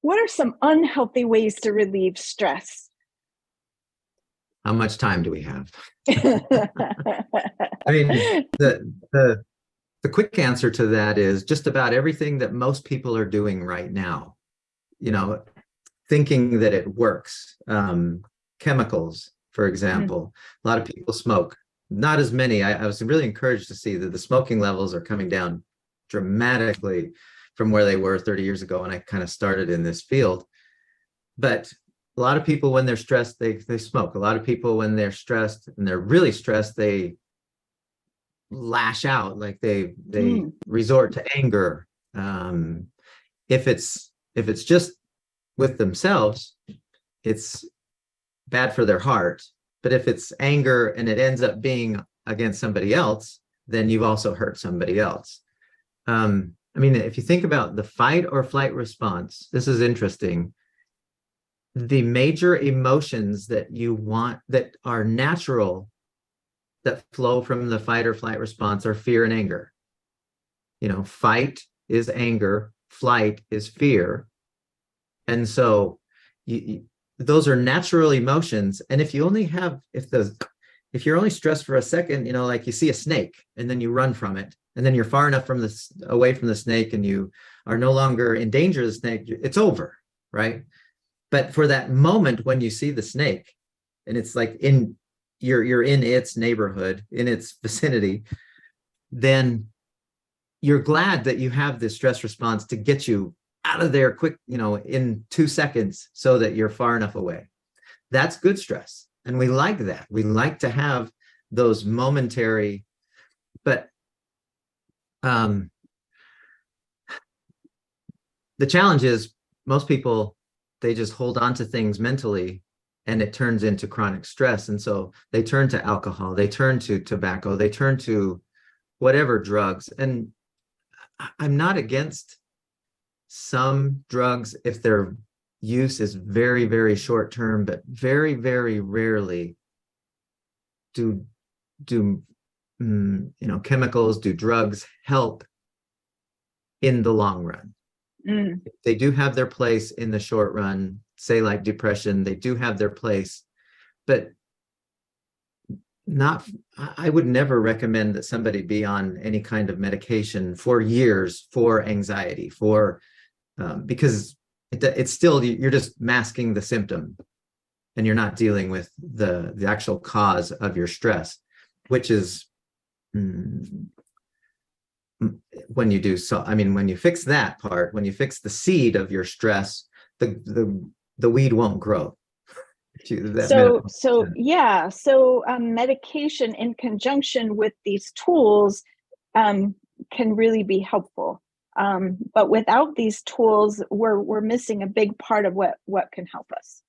What are some unhealthy ways to relieve stress? How much time do we have? I mean, the quick answer to that is just about everything that most people are doing right now. You know, thinking that it works. Chemicals, for Mm, example. A lot of people smoke. Not as many. I was really encouraged to see that the smoking levels are coming down dramatically from where they were 30 years ago when I kind of started in this field. But a lot of people, when they're stressed, they smoke. A lot of people, when they're stressed and they're really stressed, they lash out, like they mm, resort to anger. Um, if it's just with themselves, it's bad for their heart. But if it's anger and it ends up being against somebody else, then you've also hurt somebody else. I mean, if you think about the fight or flight response, this is interesting. The major emotions that you want that are natural that flow from the fight or flight response are fear and anger. You know, fight is anger, flight is fear. And so those are natural emotions. And if you only have, if you're only stressed for a second, you know, like you see a snake and then you run from it, and then you're far enough from this away from the snake and you are no longer in danger of the snake, it's over, right? But for that moment when you see the snake and it's like you're in its neighborhood, in its vicinity, then you're glad that you have this stress response to get you out of there quick, you know, in 2 seconds so that you're far enough away. That's good stress. And we like that. We like to have those momentary, but um, the challenge is most people, they just hold on to things mentally and it turns into chronic stress. And so they turn to alcohol, they turn to tobacco, they turn to whatever drugs. And I'm not against some drugs if their use is very, very short term, but very, very rarely do chemicals, do drugs help in the long run. mm. They do have their place in the short run, say like depression, they do have their place, but not, I would never recommend that somebody be on any kind of medication for years for anxiety, because it's still, you're just masking the symptom and you're not dealing with the actual cause of your stress, which is mm, when you do so. I mean, when you fix that part, when you fix the seed of your stress, the weed won't grow. That So, medical so sense. yeah, so medication in conjunction with these tools um, can really be helpful. But without these tools, we're missing a big part of what can help us.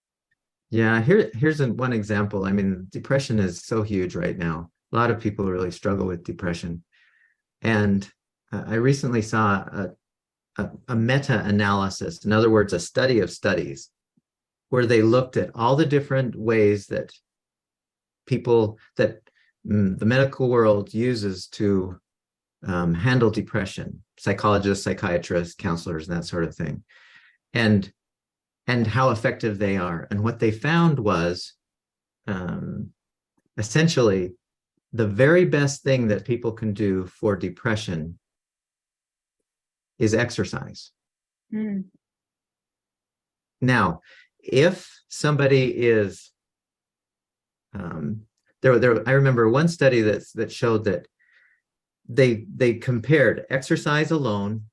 Yeah, here's one example. I mean, depression is so huge right now. A lot of people really struggle with depression. And I recently saw a meta-analysis, in other words, a study of studies, where they looked at all the different ways that the medical world uses to handle depression, psychologists, psychiatrists, counselors, and that sort of thing, and how effective they are. And what they found was um, essentially the very best thing that people can do for depression is exercise. Mm, Now, if somebody is um, I remember one study that showed that they compared exercise alone,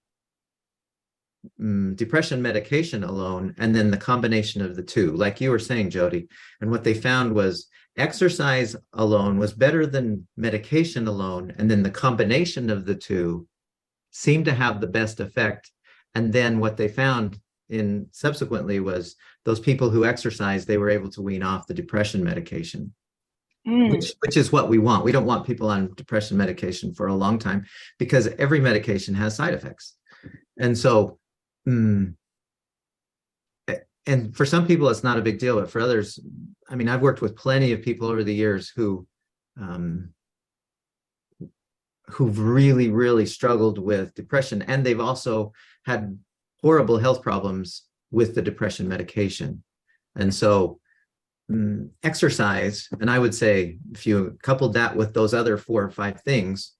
depression medication alone, and then the combination of the two, like you were saying, Jody. And what they found was exercise alone was better than medication alone, and then the combination of the two seemed to have the best effect. And then what they found in subsequently was those people who exercised, they were able to wean off the depression medication, mm. which is what we want. We don't want people on depression medication for a long time because every medication has side effects. And so, mm, and for some people, it's not a big deal, but for others, I mean, I've worked with plenty of people over the years um, who've really, really struggled with depression, and they've also had horrible health problems with the depression medication. And so exercise, and I would say if you coupled that with those other 4 or 5 things,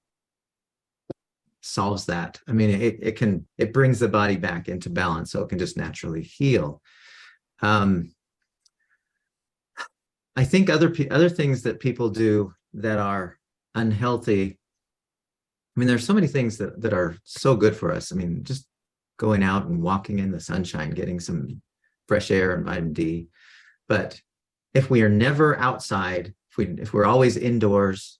solves that. I mean, it brings the body back into balance so it can just naturally heal. I think other things that people do that are unhealthy. I mean, there's so many things that are so good for us. I mean, just going out and walking in the sunshine, getting some fresh air and vitamin D. But if we are never outside, if we're always indoors,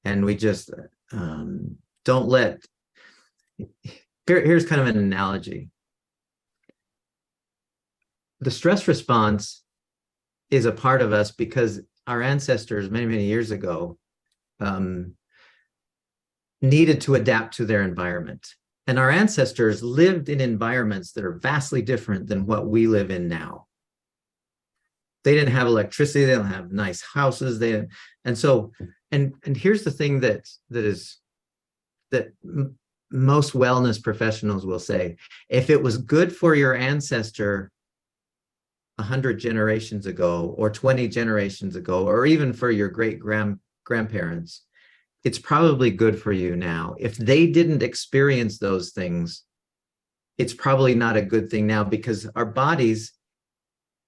and we just don't let. Here's kind of an analogy. The stress response is a part of us because our ancestors many, many years ago needed to adapt to their environment. And our ancestors lived in environments that are vastly different than what we live in now. They didn't have electricity, they don't have nice houses, and so here's the thing that most wellness professionals will say: if it was good for your ancestor 100 generations ago, or 20 generations ago, or even for your great grandparents, it's probably good for you now. If they didn't experience those things, it's probably not a good thing now, because our bodies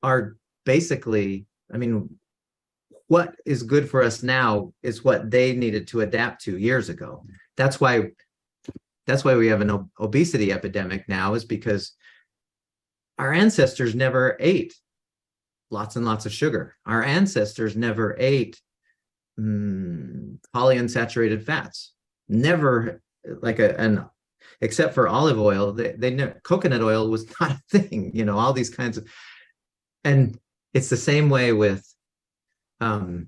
are basically, I mean, what is good for us now is what they needed to adapt to years ago. That's why we have an obesity epidemic now, is because our ancestors never ate lots and lots of sugar. Our ancestors never ate polyunsaturated fats. Never, like except for olive oil, they never, coconut oil was not a thing, you know, all these kinds of, and it's the same way with the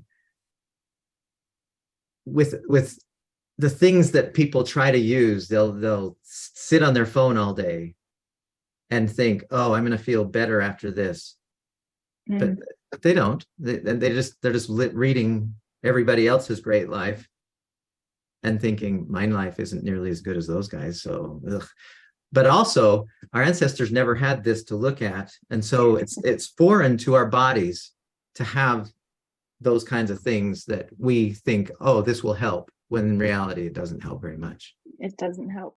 things that people try to use. They'll sit on their phone all day and think, oh, I'm going to feel better after this. But they don't. They're just reading everybody else's great life and thinking, my life isn't nearly as good as those guys. So, ugh. But also, our ancestors never had this to look at, and so it's foreign to our bodies to have those kinds of things that we think, oh, this will help, when in reality it doesn't help very much. It doesn't help.